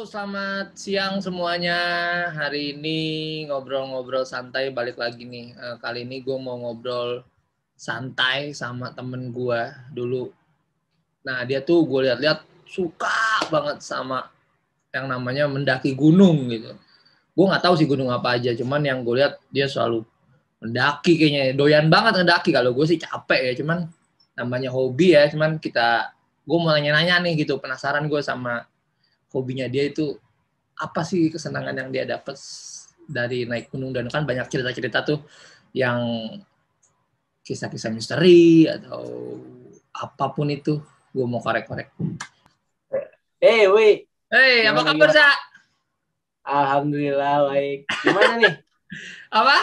selamat siang semuanya. Hari ini ngobrol-ngobrol santai balik lagi nih. Kali ini gue mau ngobrol santai sama temen gue dulu. Nah, dia tuh gue lihat-lihat suka banget sama yang namanya mendaki gunung gitu. Gue nggak tahu sih gunung apa aja, cuman yang gue lihat dia selalu mendaki kayaknya. Doyan banget ngedaki. Kalau gue sih capek ya, cuman namanya hobi ya. Cuman gue mau nanya-nanya nih gitu, penasaran gue sama hobinya dia itu apa sih kesenangan yang dia dapat dari naik gunung, dan kan banyak cerita-cerita tuh yang kisah-kisah misteri atau apapun itu. Gue mau korek-korek. Woi. Hey, apa kabar, Sa? Alhamdulillah baik. Gimana nih? Apa?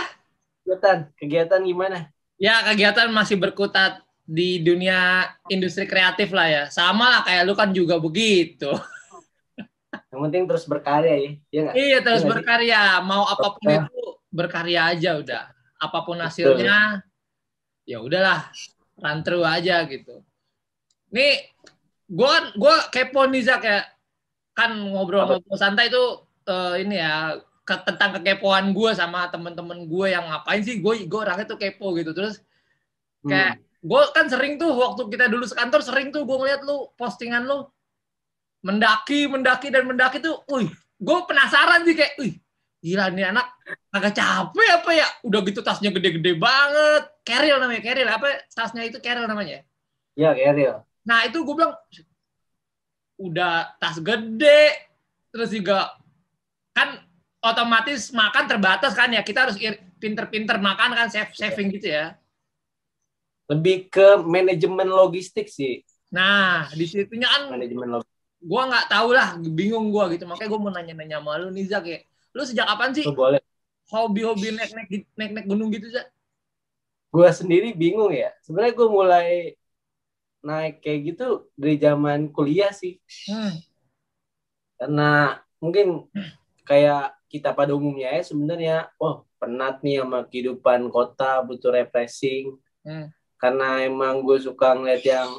Kegiatan gimana? Ya, kegiatan masih berkutat di dunia industri kreatif lah ya. Sama lah kayak lu kan juga begitu. Yang penting terus berkarya ya. Iya nggak? Iya, terus Iya berkarya. Mau apapun itu berkarya aja udah. Apapun Betul. hasilnya, ya udahlah, run through aja gitu. Nih, gue kepo nih, Zak, ya. Kan ngobrol-ngobrol santai itu ini ya, tentang kekepoan gue sama temen-temen gue yang ngapain sih. Gue orangnya tuh kepo gitu. Terus kayak gue kan sering tuh waktu kita dulu sekantor, sering tuh gue ngeliat lu postingan lu mendaki tuh. Gue penasaran sih kayak, gila nih anak agak capek apa ya? Udah gitu tasnya gede-gede banget. Carriel namanya, Carriel. Apa tasnya itu Carriel namanya? Iya, Carriel. Nah, itu gue bilang udah tas gede, terus juga kan otomatis makan terbatas kan ya. Kita harus pinter-pinter makan kan, saving gitu ya. Lebih ke manajemen logistik sih. Nah, di situnya kan manajemen logistik. Gue nggak tahu lah, bingung gue gitu. Makanya gue mau nanya-nanya sama lu nih, Zak, ya. Lu sejak kapan sih boleh. hobi-hobi naik gunung gitu, Zak? Gue sendiri bingung ya. Sebenarnya gue mulai naik kayak gitu dari zaman kuliah sih. Karena mungkin kayak kita pada umumnya ya sebenarnya, penat nih sama kehidupan kota, butuh refreshing. Karena emang gue suka ngeliat yang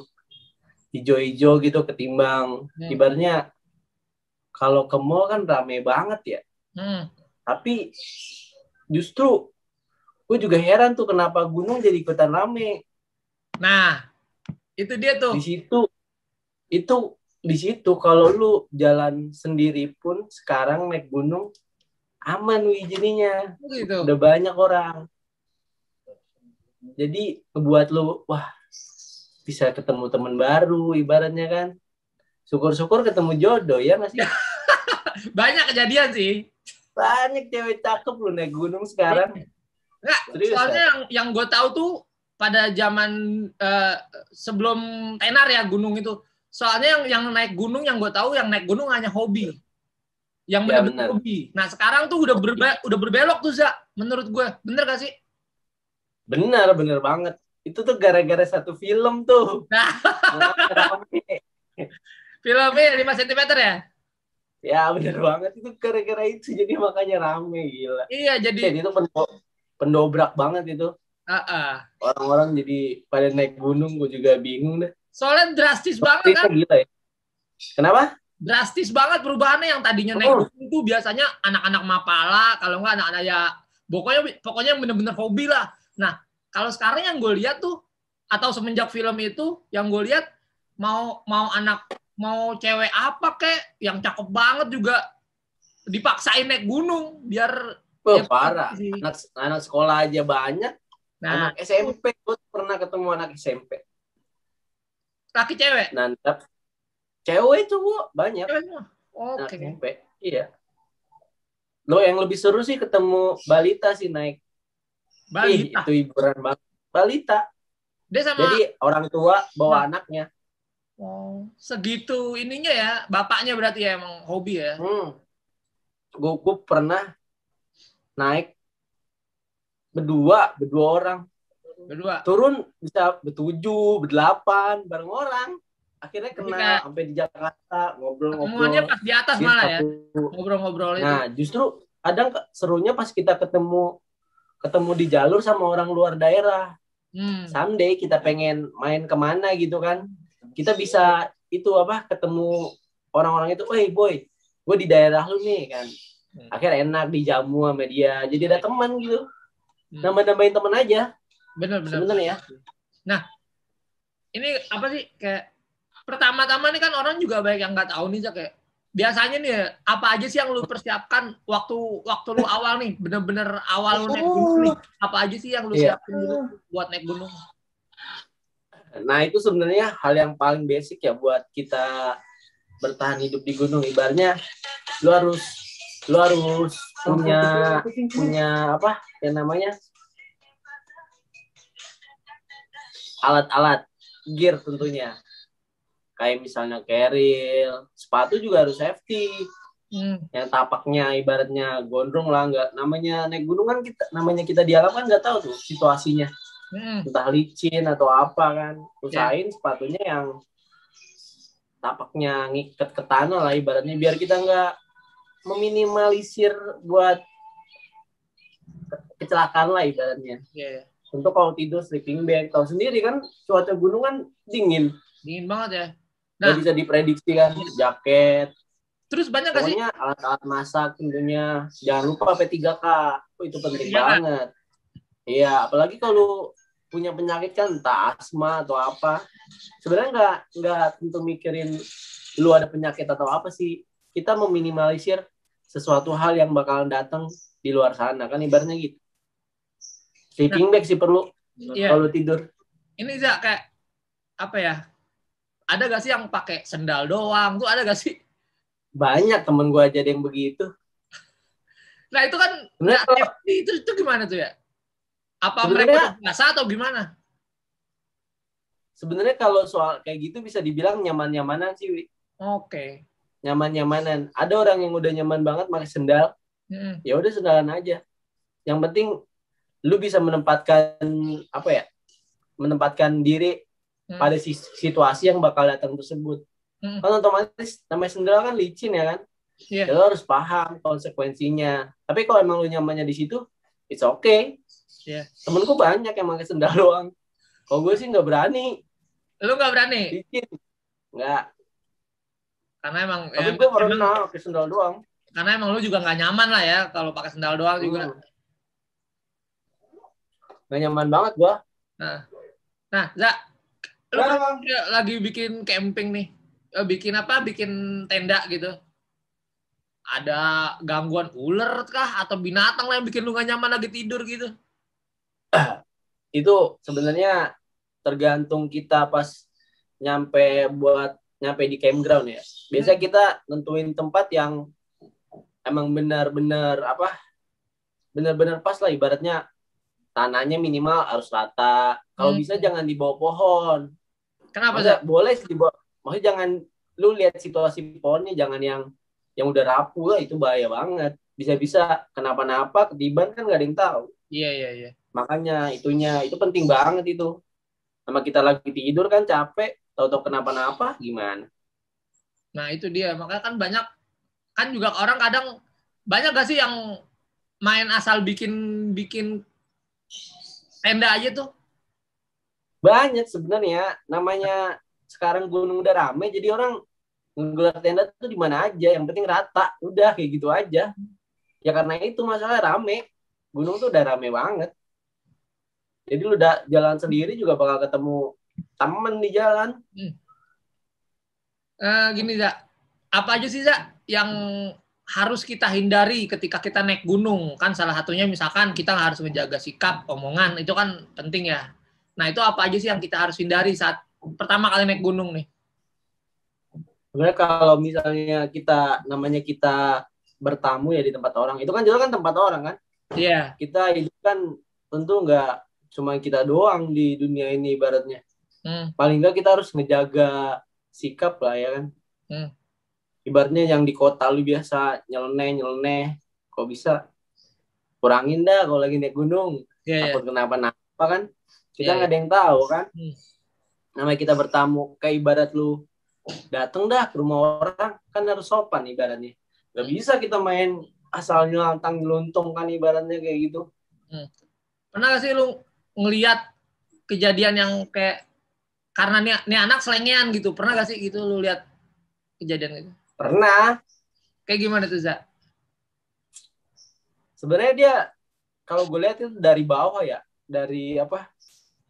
hijau-hijau gitu ketimbang ibaratnya kalau ke mall kan rame banget ya. Tapi justru gue juga heran tuh kenapa gunung jadi ikutan rame. Nah, itu dia tuh. Di situ kalau lu jalan sendiri pun sekarang naik gunung aman jadinya. Gitu. Udah banyak orang. Jadi ngebuat lu bisa ketemu teman baru ibaratnya kan. Syukur-syukur ketemu jodoh ya nggak sih? Banyak kejadian sih. Banyak cewek cakep lu naik gunung sekarang. Nggak, soalnya yang gue tahu tuh pada zaman sebelum tenar ya gunung itu. Soalnya yang naik gunung, yang gue tahu yang naik gunung hanya hobi. Yang benar-benar hobi. Nah, sekarang tuh udah berbelok tuh, Zak. Menurut gue. Bener gak sih? Bener banget. Itu tuh gara-gara satu film tuh. Nah. Filmnya 5 cm ya? Ya, bener banget. Itu gara-gara itu. Jadi makanya rame, gila. Iya, jadi itu pendobrak banget itu. Orang-orang jadi pada naik gunung, gue juga bingung deh. Soalnya drastis banget kan? Gila ya. Kenapa? Drastis banget perubahannya. Yang tadinya naik gunung itu biasanya anak-anak mapala, kalau nggak anak-anak ya pokoknya bener-bener hobi lah. Nah, kalau sekarang yang gue lihat tuh, atau semenjak film itu, yang gue lihat mau cewek apa kek yang cakep banget juga dipaksain naik gunung biar parah. Anak sekolah aja banyak. Nah, anak SMP, gue pernah ketemu anak SMP. Laki cewek? Nantap. Cewek itu banyak. Oke. SMP. Iya. Lo yang lebih seru sih ketemu balita sih naik. Balita? Itu hiburan banget. Balita. Dia sama... Jadi orang tua bawa anaknya. Segitu ininya ya. Bapaknya berarti ya emang hobi ya? Gue pernah naik berdua orang. Turun bisa 7, 8 bareng orang. Akhirnya kena sampai di Jakarta ngobrol-ngobrol. Ketemuannya pas di atas malah ya. Ngobrol-ngobrol itu. Nah, justru kadang serunya pas kita ketemu di jalur sama orang luar daerah. Someday kita pengen main kemana gitu kan. Kita bisa ketemu orang-orang itu, boy, gue di daerah lu nih kan, akhirnya enak dijamu sama dia, jadi ada teman gitu, nambah-nambahin teman aja. Bener sebenarnya. Nah, ini apa sih kayak pertama-tama nih kan orang juga banyak yang nggak tahu nih, kayak biasanya nih apa aja sih yang lu persiapkan waktu lu awal nih, bener-bener awal lu naik gunung nih, apa aja sih yang lu siapin dulu buat naik gunung? Nah itu sebenarnya hal yang paling basic ya buat kita bertahan hidup di gunung. Ibaratnya lu harus punya apa yang namanya alat-alat gear tentunya. Kayak misalnya keril, sepatu juga harus safety. Yang tapaknya ibaratnya gondrong lah, nggak, namanya naik gunung kan kita di alam kan nggak tahu tuh situasinya. Entah licin atau apa kan. Usahain sepatunya yang tapaknya ngikat ke tanah lah ibaratnya, biar kita nggak meminimalisir buat kecelakaan lah ibaratnya. Untuk kalau tidur sleeping bag, tahu sendiri kan cuaca gunung kan dingin banget ya. Nah, nggak bisa diprediksi kan, jaket. Terus banyak gak sih? Pokoknya alat-alat masak tentunya. Jangan lupa P3K. Itu penting banget. Iya, apalagi kalau punya penyakit kan, entah asma atau apa. Sebenarnya nggak tentu mikirin lu ada penyakit atau apa sih. Kita meminimalisir sesuatu hal yang bakalan datang di luar sana. Kan ibaratnya gitu. Sleeping bag sih perlu kalau tidur. Ini Zak, kayak apa ya? Ada gak sih yang pakai sendal doang? Tuh ada gak sih? Banyak temen gue aja yang begitu. Nah itu kan itu gimana tuh ya? Apa mereka biasa atau gimana? Sebenarnya kalau soal kayak gitu bisa dibilang nyaman-nyamanan sih. Oke. Nyaman-nyamanan. Ada orang yang udah nyaman banget pakai sendal. Ya udah sendalan aja. Yang penting lu bisa menempatkan menempatkan diri pada situasi yang bakal datang tersebut. Kan otomatis namanya sendal kan licin ya kan. Ya lo harus paham konsekuensinya. Tapi kalau emang lu nyamannya di situ, it's okay. Temenku banyak yang pakai sendal doang. Kalau gue sih nggak berani. Lu nggak berani? Licin. Nggak. Karena emang. Tapi gue pernah pakai sendal doang. Karena emang lu juga nggak nyaman lah ya kalau pakai sendal doang juga. Nggak nyaman banget gue. Nah, Zak, lu lagi bikin camping nih. Bikin apa? Bikin tenda gitu. Ada gangguan ular kah atau binatang lah yang bikin lu gak nyaman lagi tidur gitu? Itu sebenarnya tergantung kita pas nyampe di campground ya. Biasanya kita nentuin tempat yang emang benar-benar pas lah, ibaratnya tanahnya minimal harus rata. Kalau bisa jangan di bawah pohon. Kenapa sih? Boleh sih di bawah. Maksudnya jangan lu lihat situasi pohonnya, jangan yang udah rapuh lah, itu bahaya banget. Bisa-bisa kenapa-napa, ketiban kan nggak ada yang tahu. Iya. Makanya itu penting banget itu. Sama kita lagi tidur kan capek, tahu-tahu kenapa-napa gimana? Nah itu dia, makanya kan banyak kan juga orang kadang banyak gak sih yang main asal bikin tenda aja tuh? Banyak sebenarnya, namanya sekarang gunung udah rame, jadi orang ngegelar tenda tuh di mana aja, yang penting rata, udah kayak gitu aja. Ya karena itu masalah rame, gunung tuh udah rame banget. Jadi lu udah jalan sendiri juga bakal ketemu temen di jalan. Gini Zak, apa aja sih Zak yang harus kita hindari ketika kita naik gunung? Kan salah satunya misalkan kita harus menjaga sikap, omongan, itu kan penting ya. Nah itu apa aja sih yang kita harus hindari saat pertama kali naik gunung nih? Sebenarnya kalau misalnya kita bertamu ya di tempat orang, itu kan jelas kan tempat orang kan. Iya. Kita itu kan tentu nggak cuma kita doang di dunia ini ibaratnya. Paling nggak kita harus ngejaga sikap lah ya kan. Ibaratnya yang di kota lu biasa nyeleneh, kok bisa kurangin dah kalau lagi naik gunung. Takut kenapa-napa kan. Kita nggak ada yang tahu kan. Namanya kita bertamu, kayak ibarat lu dateng dah ke rumah orang, kan harus sopan ibaratnya. Gak bisa kita main asal nyelantang nyeluntung kan ibaratnya kayak gitu. Pernah gak sih lu ngelihat kejadian yang kayak karena nih anak selengean gitu? Pernah gak sih gitu lu lihat kejadian itu? Pernah. Kayak gimana tuh, Za? Sebenarnya dia kalau gue lihat itu dari bawah ya, dari apa?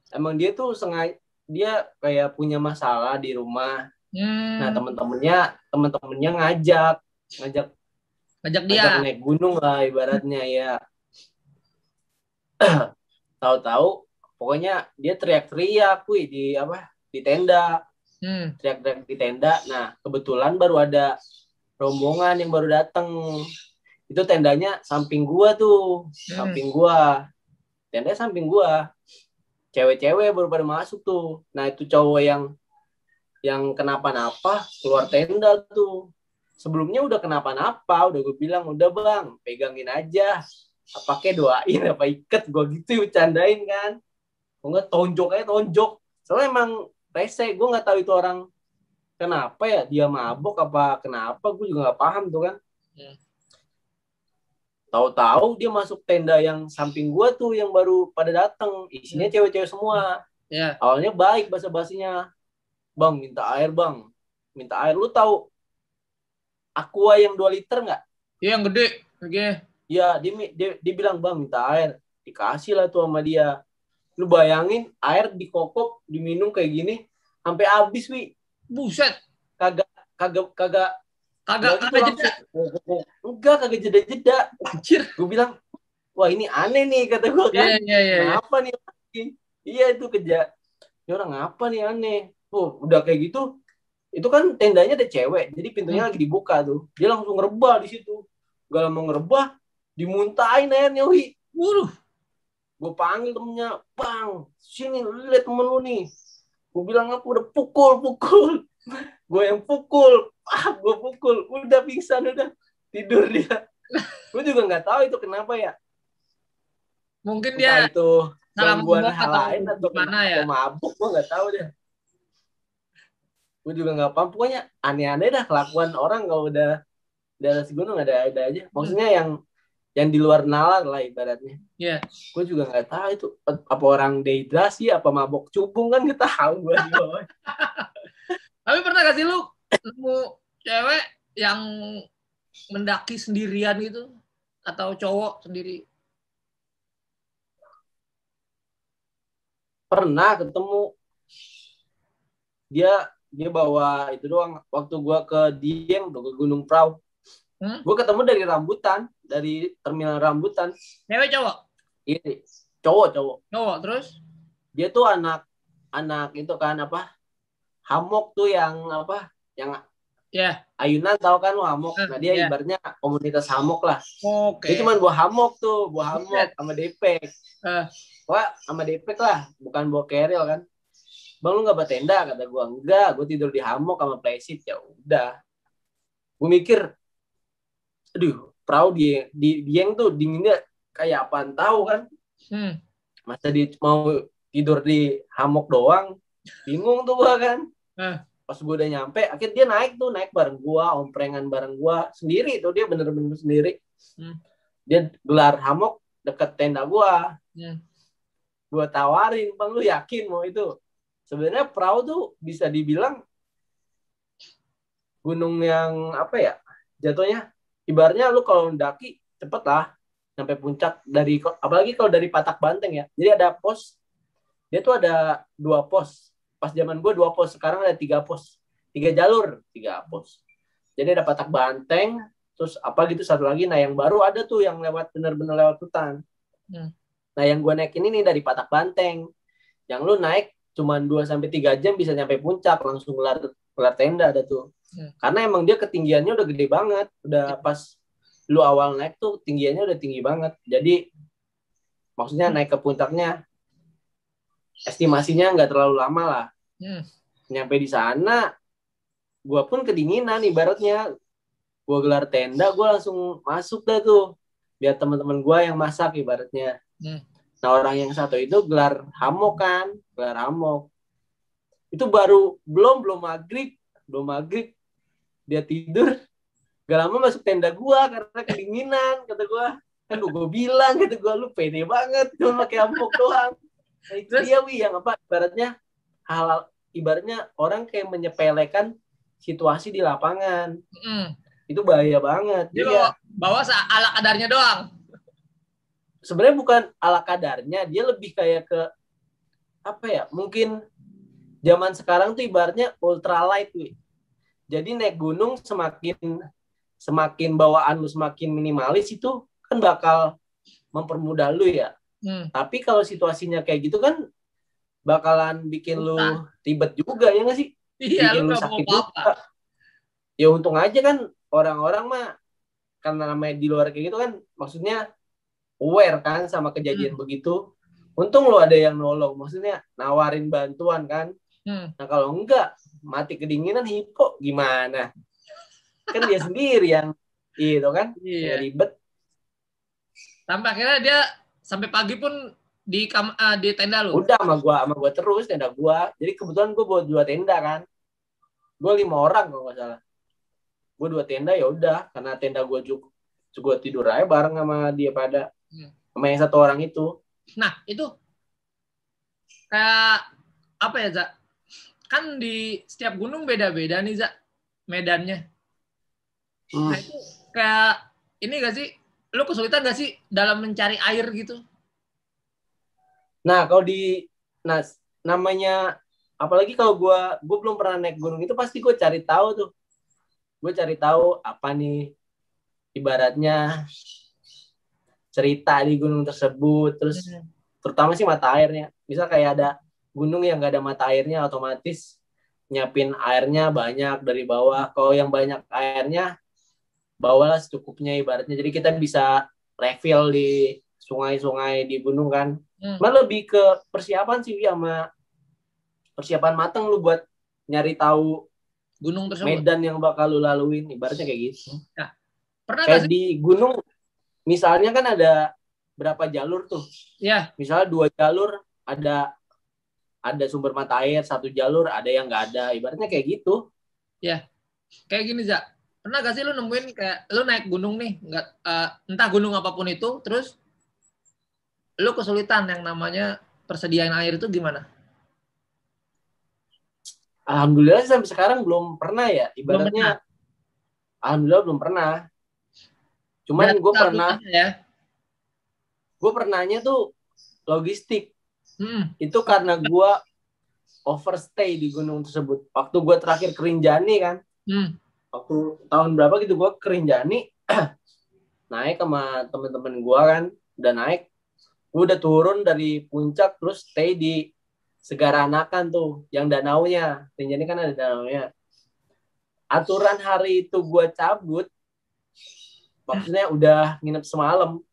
Emang dia tuh sengaja, dia kayak punya masalah di rumah. Nah temen-temennya ngajak dia naik gunung lah ibaratnya ya. Tahu-tahu pokoknya dia teriak-teriak di tenda. Teriak-teriak di tenda. Nah kebetulan baru ada rombongan yang baru datang. Itu tendanya samping gua tuh, tenda samping gua, cewek-cewek baru pada masuk tuh. Nah itu cowok yang kenapa-napa keluar tenda tuh. Sebelumnya udah kenapa-napa, udah gue bilang udah bang, pegangin aja, apa kayak doain, apa iket, gue gitu bercandain kan. Gue nggak tonjok, soalnya emang rese, gue nggak tahu itu orang kenapa ya, dia mabok apa kenapa, gue juga nggak paham tuh kan. Tahu-tahu dia masuk tenda yang samping gue tuh yang baru pada datang, isinya cewek-cewek semua. Awalnya baik basa-basinya, bang minta air bang, minta air. Lu tahu Aqua yang 2 liter nggak? Iya yang gede. Oke. Ya dia bilang bang minta air, dikasih lah tuh sama dia. Lu bayangin air dikokop diminum kayak gini sampai habis wi. Buset. Kagak jeda. Enggak, kagak jeda. Anjir. Gue bilang wah ini aneh nih kata gue kan. Kenapa nih? Iya itu ini orang apa nih aneh. Udah kayak gitu. Itu kan tendanya ada cewek, jadi pintunya lagi dibuka tuh. Dia langsung ngerebah di situ. Gak lama ngerebah, dimuntahin airnya, wi. Gue panggil temennya, bang, sini lihat temen lu nih. Gue bilang apa udah pukul. Gue yang pukul, gue pukul, udah pingsan, udah tidur dia. Gue juga nggak tahu itu kenapa ya. Mungkin entah dia itu gangguan hal lain atau gimana ya? Mabuk, gue nggak tahu deh. Gue juga nggak paham, pokoknya aneh-aneh dah kelakuan orang kalau udah di atas gunung ada aja. Maksudnya yang di luar nalar lah ibaratnya. Iya. Gue juga nggak tahu itu apa orang dehidrasi, apa mabok cubung kan nggak tahu gue di bawah. Tapi pernah gak sih lu nemu cewek yang mendaki sendirian gitu atau cowok sendiri? Pernah ketemu. Dia bawa itu doang. Waktu gue ke Dieng, ke Gunung Prau, gue ketemu dari terminal rambutan. Cewek cowok? Iya, cowok. Terus? Dia tuh anak itu kan apa? Hamok tuh yang ayunan, tahu kan lu hamok. Nah dia ibaratnya komunitas hamok lah. Dia cuma bawa hamok sama depek. Wah, sama depek lah, bukan bawa keril kan. Bang lu nggak bertenda, kata gue. Enggak, gue tidur di hamok sama playseat. Ya udah, gue mikir aduh, perahu di Dieng tuh dinginnya kayak apaan tahu kan. Masa dia mau tidur di hamok doang, bingung tuh gue kan. Pas gue udah nyampe, akhirnya dia naik bareng gue, omprengan bareng gue sendiri tuh, dia bener-bener sendiri. Dia gelar hamok deket tenda gue. Gue tawarin, bang lu yakin mau itu? Sebenarnya perahu tuh bisa dibilang gunung yang apa ya, jatuhnya ibaratnya lu kalau mendaki cepet lah sampai puncak, dari apalagi kalau dari Patak Banteng ya. Jadi ada pos, dia tuh ada 2 pos. Pas zaman gue 2 pos, sekarang ada 3 pos, 3 jalur, 3 pos. Jadi ada Patak Banteng, terus apa gitu satu lagi. Nah yang baru ada tuh yang lewat bener-bener lewat hutan. Nah yang gue naikin ini dari Patak Banteng, yang lu naik cuma 2-3 jam bisa nyampe puncak, langsung gelar tenda ada tuh. Karena emang dia ketinggiannya udah gede banget. Udah pas lu awal naik tuh tinggiannya udah tinggi banget. Jadi maksudnya naik ke puncaknya estimasinya nggak terlalu lama lah. Nyampe di sana gue pun kedinginan ibaratnya. Gue gelar tenda, gue langsung masuk dah tuh biar teman-teman gue yang masak ibaratnya. Nah orang yang satu itu gelar hamok kan, gelar hamok. Itu baru belum maghrib dia tidur. Gak lama masuk tenda gue karena kedinginan, kata gue. Kan gue bilang gitu, gue lu pede banget cuma pakai hamok doang. Nah, itu dia yang apa ibaratnya orang kayak menyepelekan situasi di lapangan. Itu bahaya banget. Dia bawa ala kadarnya doang. Sebenarnya bukan ala kadarnya, dia lebih kayak ke apa ya? Mungkin zaman sekarang tuh ibaratnya ultralight, wi. Jadi naik gunung semakin bawaan lu semakin minimalis itu kan bakal mempermudah lu ya. Tapi kalau situasinya kayak gitu kan bakalan bikin lu ribet juga ya nggak sih? Iya, bikin lu lu sakit juga. Ya untung aja kan orang-orang mah karena namanya di luar kayak gitu kan, maksudnya aware kan sama kejadian begitu. Untung lu ada yang nolong, maksudnya nawarin bantuan kan. Nah kalau enggak, mati kedinginan hipo gimana? Kan dia sendiri yang itu kan, yang ribet. Sampai akhirnya dia sampai pagi pun di tenda lu. Udah sama gua terus tenda gua. Jadi kebetulan gua bawa 2 tenda kan. Gua 5 orang kalau nggak salah. Gua 2 tenda ya udah, karena tenda gua cukup gua tidur aja bareng sama dia pada sama yang 1 orang itu. Nah itu kayak apa ya, Za? Kan di setiap gunung beda-beda nih, Za, medannya. Nah itu kayak ini gak sih, lu kesulitan gak sih dalam mencari air gitu? Nah kalau namanya apalagi kalau gue belum pernah naik gunung itu, pasti gue cari tahu tuh. Gue cari tahu apa nih ibaratnya cerita di gunung tersebut, terus terutama sih mata airnya. Misal kayak ada gunung yang gak ada mata airnya, otomatis nyiapin airnya banyak dari bawah. Kalau yang banyak airnya, bawalah secukupnya ibaratnya. Jadi kita bisa refill di sungai-sungai di gunung kan. Lebih ke persiapan sih, sama persiapan matang lu buat nyari tahu gunung tersebut, medan yang bakal lu laluin, ibaratnya kayak gitu. Nah, pernah kayak di gunung misalnya kan ada berapa jalur tuh? Ya. Misalnya 2 jalur ada sumber mata air, 1 jalur ada yang nggak ada, ibaratnya kayak gitu. Ya, kayak gini, Za. Pernah gak sih lu nemuin kayak lu naik gunung nih, entah gunung apapun itu, terus lu kesulitan yang namanya persediaan air itu gimana? Alhamdulillah sampai sekarang belum pernah ya, ibaratnya. Alhamdulillah belum pernah. Cuman gue pernah ya. Gue pernahnya tuh logistik. Itu karena gue overstay di gunung tersebut. Waktu gue terakhir ke Rinjani kan, waktu tahun berapa gitu gue ke Rinjani, naik sama temen-temen gue kan, udah naik, gue udah turun dari puncak terus stay di Segara Anakan tuh, yang danaunya. Rinjani kan ada danaunya. Aturan hari itu gue cabut, maksudnya udah nginep semalam.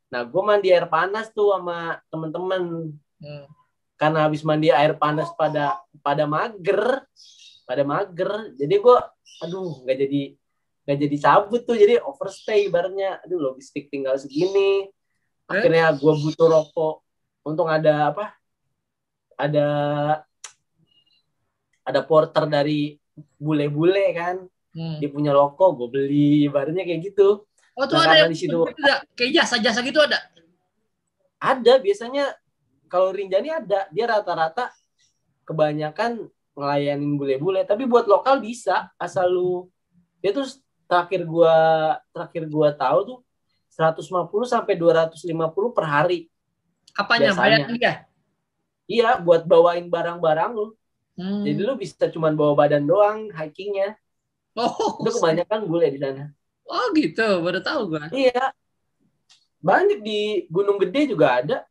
Nah, gue mandi air panas tuh sama temen-temen. Karena habis mandi air panas pada mager. Jadi gue, nggak jadi cabut tuh. Jadi overstay ibaratnya. Logistik tinggal segini. Akhirnya gue butuh rokok. Untung ada ada porter dari bule-bule kan. Dia punya rokok, gue beli. Ibaratnya kayak gitu. Oh, tuh ada yang di situ kayak jasa-jasa gitu ada? Ada, biasanya kalau Rinjani ada. Dia rata-rata kebanyakan ngelayanin bule-bule, tapi buat lokal bisa, asal lu. Dia tuh terakhir gua tahu tuh 150 sampai 250 per hari. Apanya? Bayangin dia? Iya, buat bawain barang-barang lu. Jadi lu bisa cuma bawa badan doang hikingnya. Itu kebanyakan bule di sana. Oh gitu, baru tahu gue. Iya. Banyak di Gunung Gede juga ada.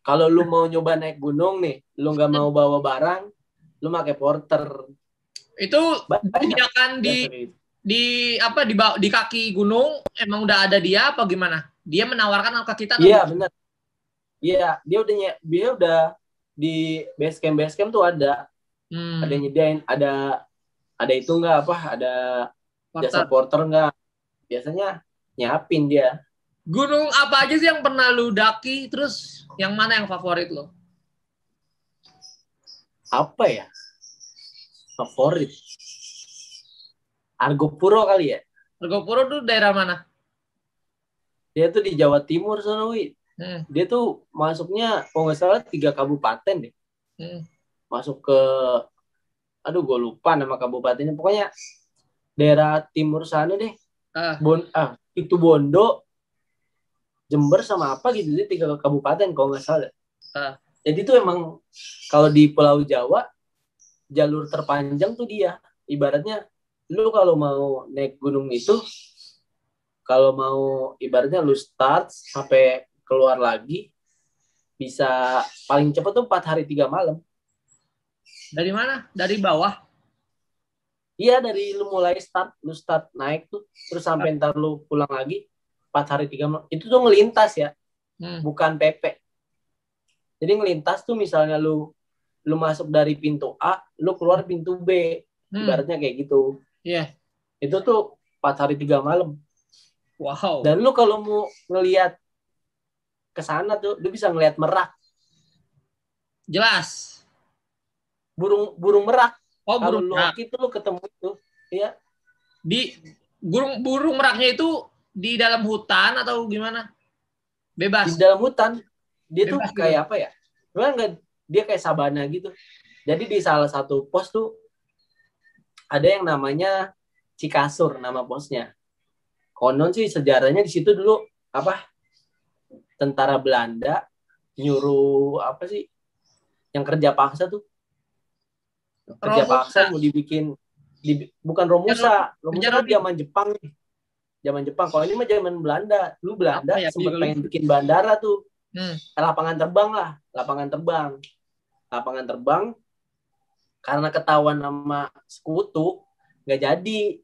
Kalau lu mau nyoba naik gunung nih, lu nggak mau bawa barang, lu pakai porter. Itu disediakan di kaki gunung, emang udah ada dia apa gimana? Dia menawarkan ke kita? Iya benar. Iya, dia udah di base camp tuh ada. Ada yang nyediain, ada itu nggak apa? Ada jasa porter nggak? Biasanya nyiapin dia. Gunung apa aja sih yang pernah lu daki? Terus yang mana yang favorit lo? Apa ya? Favorit? Argopuro kali ya? Argopuro tuh daerah mana? Dia tuh di Jawa Timur sana, Wi. Dia tuh masuknya, kalau nggak salah 3 kabupaten deh. Masuk ke, gue lupa nama kabupatennya. Pokoknya daerah timur sana deh. Itu Bondo, Jember sama apa gitu, jadi 3 kabupaten kalau nggak salah. Jadi itu emang kalau di Pulau Jawa jalur terpanjang tuh dia. Ibaratnya lu kalau mau naik gunung itu, kalau mau ibaratnya lu start sampai keluar lagi bisa paling cepat tuh 4 hari 3 malam. Dari mana? Dari bawah? Iya, dari lu mulai lu start naik tuh, terus sampai ntar lu pulang lagi 4 hari 3 malam. Itu tuh ngelintas ya, bukan PP. Jadi ngelintas tuh misalnya lu masuk dari pintu A, lu keluar pintu B. Ibaratnya kayak gitu. Iya. Itu tuh 4 hari 3 malam. Wow. Dan lu kalau mau ngelihat ke sana tuh, lu bisa ngelihat merak. Jelas. Burung merak. Oh, kalau burung lu merak. Itu lu ketemu itu. Iya. Di burung meraknya itu di dalam hutan atau gimana? Bebas. Di dalam hutan. Dia bebas tuh kayak gitu. apa ya? Dia kayak sabana gitu. Jadi di salah satu pos tuh ada yang namanya Cikasur, nama posnya. Konon sih sejarahnya di situ dulu apa? Tentara Belanda nyuruh apa sih? Yang kerja paksa tuh. Kerja paksa mau dibikin bukan Romusa. Romusa kan zaman Jepang nih. Zaman Jepang. Kalau ini mah zaman Belanda. Dulu Belanda sempat pengen bikin bandara tuh. Lapangan terbang lah. Lapangan terbang. Karena ketahuan sama sekutu, nggak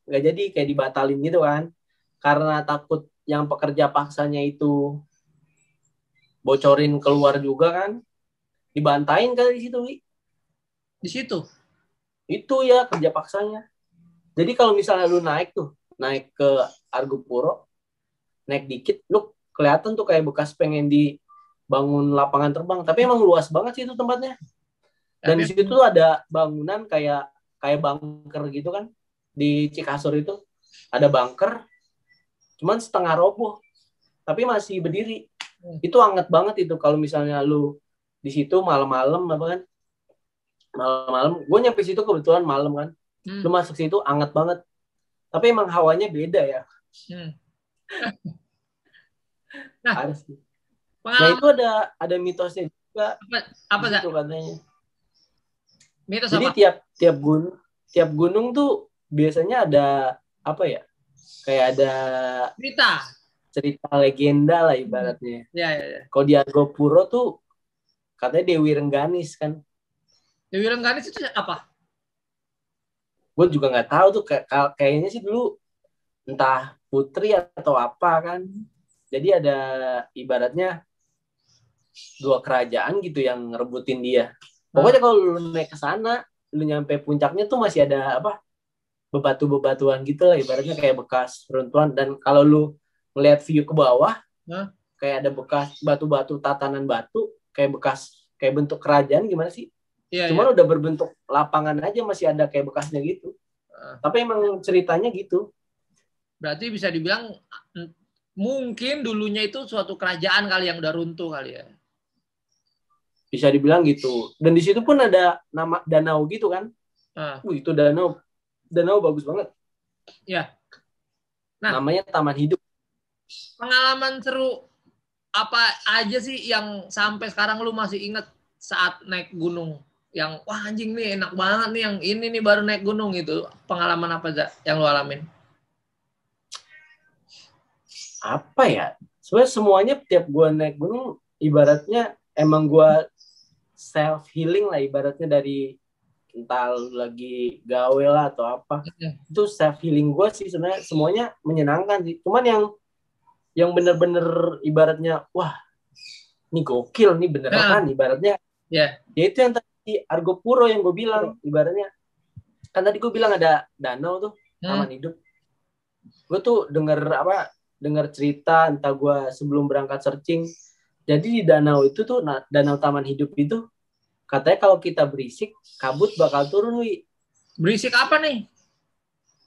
jadi kayak dibatalin gitu kan. Karena takut yang pekerja paksanya itu bocorin keluar juga kan. Dibantain kali di situ, Wi. Di situ? Itu ya kerja paksanya. Jadi kalau misalnya lu naik ke Argopuro, naik dikit, lu kelihatan tuh kayak bekas pengen dibangun lapangan terbang. Tapi emang luas banget sih itu tempatnya. Dan di situ tuh ada bangunan kayak bunker gitu kan. Di Cikasur itu ada bunker, cuman setengah roboh, tapi masih berdiri. Itu anget banget itu kalau misalnya lu di situ malam-malam apa kan. Malam-malam, gue nyampe situ kebetulan malam kan. Lu masuk situ anget banget. Tapi emang hawanya beda ya. Nah, itu ada mitosnya juga. Apa itu katanya? Mitos jadi apa? tiap gunung tuh biasanya ada apa ya? Kayak ada cerita legenda lah ibaratnya. Ya. Kalau di Argopuro tuh katanya Dewi Rengganis kan. Dewi Rengganis itu apa? Gue juga nggak tahu tuh, kayaknya sih dulu entah putri atau apa kan. Jadi ada ibaratnya 2 kerajaan gitu yang ngerebutin dia. Pokoknya kalau lu naik ke sana, lu nyampe puncaknya tuh masih ada apa? Bebatuan gitu lah, ibaratnya kayak bekas runtuhan. Dan kalau lu ngeliat view ke bawah, kayak ada bekas batu-batu, tatanan batu, kayak bentuk kerajaan gimana sih? Cuman udah berbentuk lapangan aja, masih ada kayak bekasnya gitu. Tapi emang ceritanya gitu. Berarti bisa dibilang mungkin dulunya itu suatu kerajaan kali yang udah runtuh kali ya. Bisa dibilang gitu. Dan di situ pun ada nama danau gitu kan. Itu danau bagus banget. Ya. Nah, namanya Taman Hidup. Pengalaman seru apa aja sih yang sampai sekarang lu masih inget saat naik gunung? Yang wah anjing nih enak banget nih, yang ini nih baru naik gunung itu. Pengalaman apa aja yang lu alamin? Apa ya? Sebenarnya semuanya tiap gue naik gunung ibaratnya emang gue self healing lah, ibaratnya dari entah lagi gawe lah atau apa. Itu self healing gue sih sebenarnya, semuanya menyenangkan sih. Cuman yang bener-bener ibaratnya wah ini gokil nih beneran ibaratnya. Ya itu yang tadi Argopuro yang gue bilang, ibaratnya kan tadi gue bilang ada danau tuh, Taman Hidup. Gue tuh dengar cerita entah gue sebelum berangkat searching. Jadi di danau itu tuh, danau Taman Hidup itu katanya kalau kita berisik, kabut bakal turun, Wi. Berisik apa nih?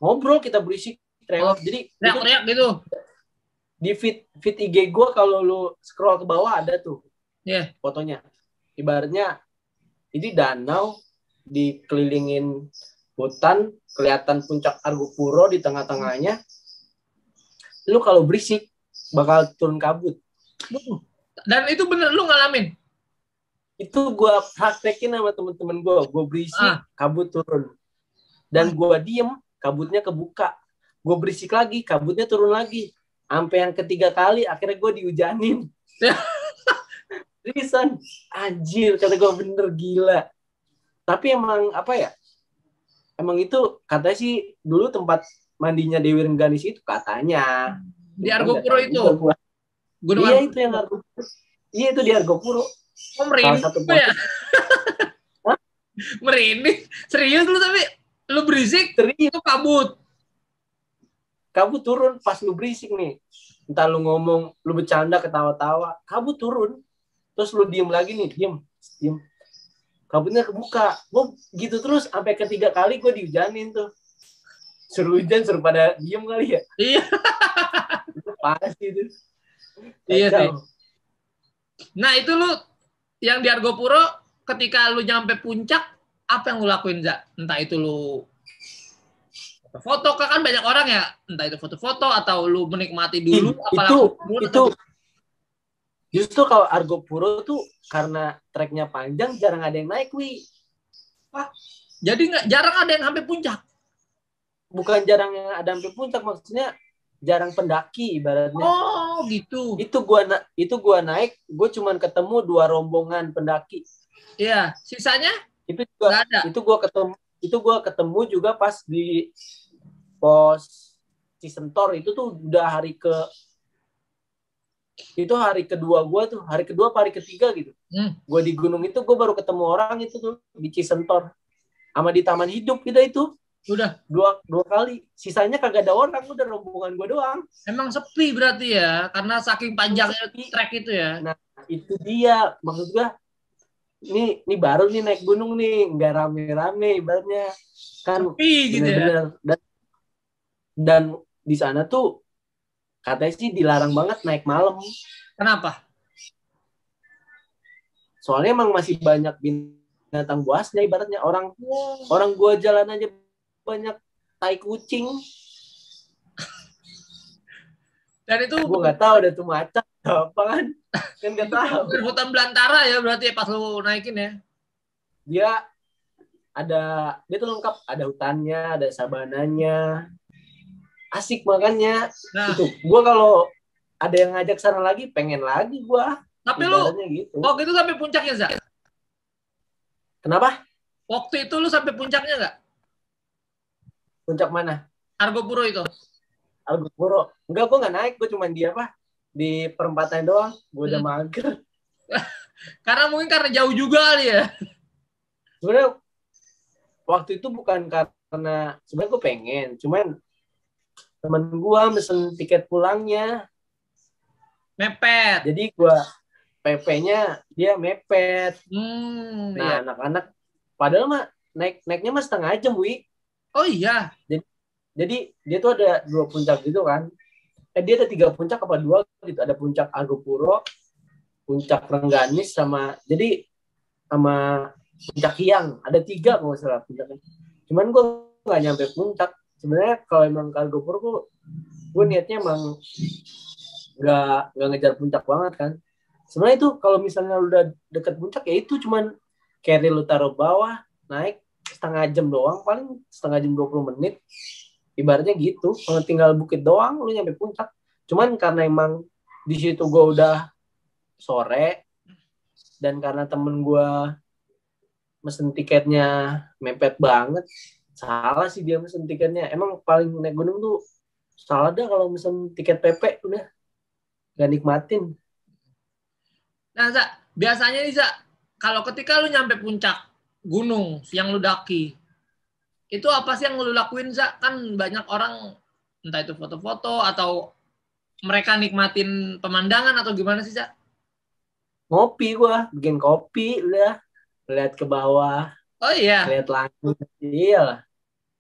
Ngobrol kita berisik, Jadi teriak-teriak gitu. Di feed IG gue kalau lu scroll ke bawah ada tuh fotonya. Ibaratnya ini danau dikelilingin hutan, kelihatan puncak Argopuro di tengah-tengahnya. Lu kalau berisik bakal turun kabut. Dan itu bener lu ngalamin? Itu gue praktekin sama temen-temen gue berisik, kabut turun. Dan gue diem, kabutnya kebuka. Gue berisik lagi, kabutnya turun lagi. Sampai yang ketiga kali, akhirnya gue dihujanin. Seriusan, anjir, kata gue bener gila. Tapi emang apa ya? Emang itu katanya sih dulu tempat mandinya Dewi Rengganis itu katanya. Di Argopuro itu? Gunung iya itu yang Argopuro. Iya itu di Argopuro. Oh merinding ya? Merinding? Serius lu tapi? Lu berisik? Serius. Itu kabut? Kabut turun pas lu berisik nih. Entah lu ngomong, lu bercanda, ketawa-tawa, kabut turun. Terus lu diem lagi nih, diem. Kabutnya kebuka. Gue gitu terus, sampai ketiga kali gue dihujanin tuh. Suruh hujan, suruh pada diem kali ya. Iya. Itu pasti itu. Iya sih. Nah itu lu, yang di Argopuro, ketika lu nyampe puncak, apa yang lu lakuin, Za? Entah itu lu foto, kan banyak orang ya, entah itu foto-foto, atau lu menikmati dulu, itu justru kalau Argopuro tuh karena treknya panjang jarang ada yang naik, Wi. Jadi jarang ada yang sampai puncak? Bukan jarang yang ada sampai puncak, maksudnya jarang pendaki ibaratnya. Oh gitu. Itu gua naik, gue cuman ketemu 2 rombongan pendaki. Iya, sisanya? Itu juga ada. Itu gua ketemu juga pas di pos Cisentor. Itu tuh udah hari kedua gue tuh, hari kedua hari ketiga gitu. Gue di gunung itu gue baru ketemu orang itu tuh di Cisentor sama di Taman Hidup kita itu udah dua kali, sisanya kagak ada orang, udah rombongan gue doang. Emang sepi berarti ya, karena saking panjangnya trek itu ya. Nah itu dia maksud gue, ini baru nih naik gunung nih, nggak rame-rame ibaratnya kan, sepi gitu ya. Dan di sana tuh katanya sih dilarang banget naik malam. Kenapa? Soalnya emang masih banyak binatang buasnya ibaratnya. Orang gua jalan aja banyak tai kucing. Dan itu gua nggak tahu ada tuh macan apa kan nggak tahu. Hutan belantara ya berarti pas lu naikin ya. Dia tuh lengkap, ada hutannya, ada sabananya. Asik makanya. Itu gua kalau ada yang ngajak sana lagi pengen lagi gua. Tapi lu gitu. Waktu itu sampai puncaknya, Za? Kenapa? Waktu itu lu sampai puncaknya nggak? Puncak mana? Argopuro itu. Argopuro. Enggak, gue nggak naik. Gue cuma di perempatan doang. Gue udah mager. Karena jauh juga kali ya. Sebenarnya waktu itu bukan karena sebenarnya gue pengen. Cuman temen gue mesen tiket pulangnya. Mepet. Jadi gue PP-nya dia mepet. Nah, anak-anak padahal mah naiknya mah setengah jam, Wi. Oh iya. Jadi dia tuh ada 2 puncak gitu kan. Dia ada 3 puncak apa 2 gitu. Ada puncak Argopuro, puncak Rengganis sama puncak Hyang. Ada 3 kalau nggak salah puncaknya. Cuman gue nggak nyampe puncak. Sebenarnya kalau emang ke Argopuro gue niatnya emang nggak ngejar puncak banget kan. Sebenarnya itu kalau misalnya udah deket puncak ya itu cuman carry lu taruh bawah, naik setengah jam doang, paling setengah jam 20 menit. Ibaratnya gitu, kalau tinggal bukit doang lu nyampe puncak. Cuman karena emang di situ gue udah sore dan karena temen gue mesen tiketnya mepet banget, salah sih dia mesen tiketnya. Emang paling naik gunung tuh salah dah kalau mesen tiket PP udah gak nikmatin. Nah, Za, biasanya nih, Za, kalau ketika lu nyampe puncak gunung yang lu daki, itu apa sih yang lu lakuin, Za? Kan banyak orang, entah itu foto-foto atau mereka nikmatin pemandangan atau gimana sih, Za? Ngopi gua, bikin kopi, udah lihat ke bawah. Oh iya. Lihat langit, iya.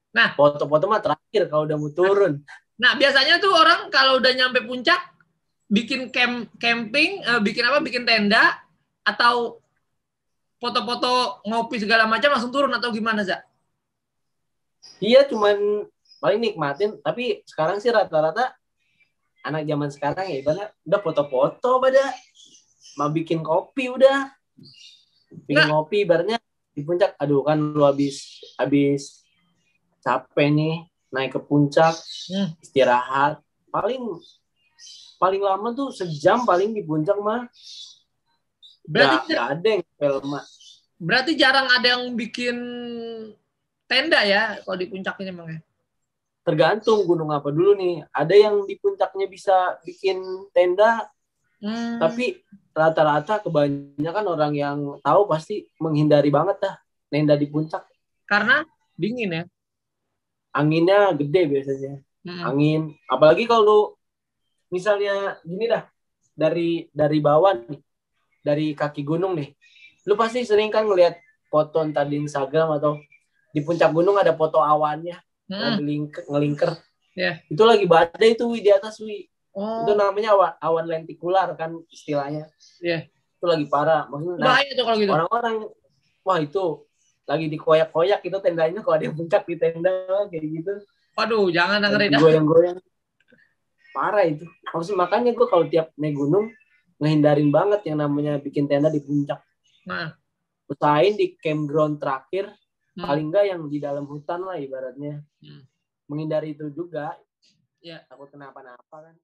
Nah, foto-foto mah terakhir kalau udah mau turun. Nah, biasanya tuh orang kalau udah nyampe puncak bikin camping, bikin tenda atau foto-foto ngopi segala macam langsung turun atau gimana, Za? Iya, cuman paling nikmatin. Tapi sekarang sih rata-rata anak zaman sekarang ya ibaratnya udah foto-foto pada mau bikin kopi udah. Bikin Nggak. kopi ibaratnya di puncak. Aduh kan lu habis capek nih naik ke puncak, istirahat. Paling paling lama tuh sejam paling di puncak mah. Nggak ada yang film. Berarti jarang ada yang bikin tenda ya kalau di puncak ini emang ya? Tergantung gunung apa dulu nih. Ada yang di puncaknya bisa bikin tenda, tapi rata-rata kebanyakan orang yang tahu pasti menghindari banget dah tenda di puncak. Karena dingin ya? Anginnya gede biasanya. Angin. Apalagi kalau misalnya gini dah, dari bawah nih, dari kaki gunung nih. Lu pasti sering kan ngelihat foto entah di Instagram atau di puncak gunung ada foto awannya lagi ngelingker. Yeah. Itu lagi badai tuh di atas Wi. Itu namanya awan lentikular kan istilahnya. Yeah. Itu lagi parah. Maksudnya bahaya tuh kalau gitu. Orang-orang wah itu lagi dikoyak-koyak itu tendanya kalau ada yang puncak di tenda kayak gitu. Waduh, jangan dengerin. Goyang-goyang. Parah itu. Maksudnya makanya gue kalau tiap naik gunung ngehindarin banget yang namanya bikin tenda di puncak. Nah, usahain di campground terakhir paling enggak yang di dalam hutan lah ibaratnya. Menghindari itu juga. Takut kenapa-napa kan.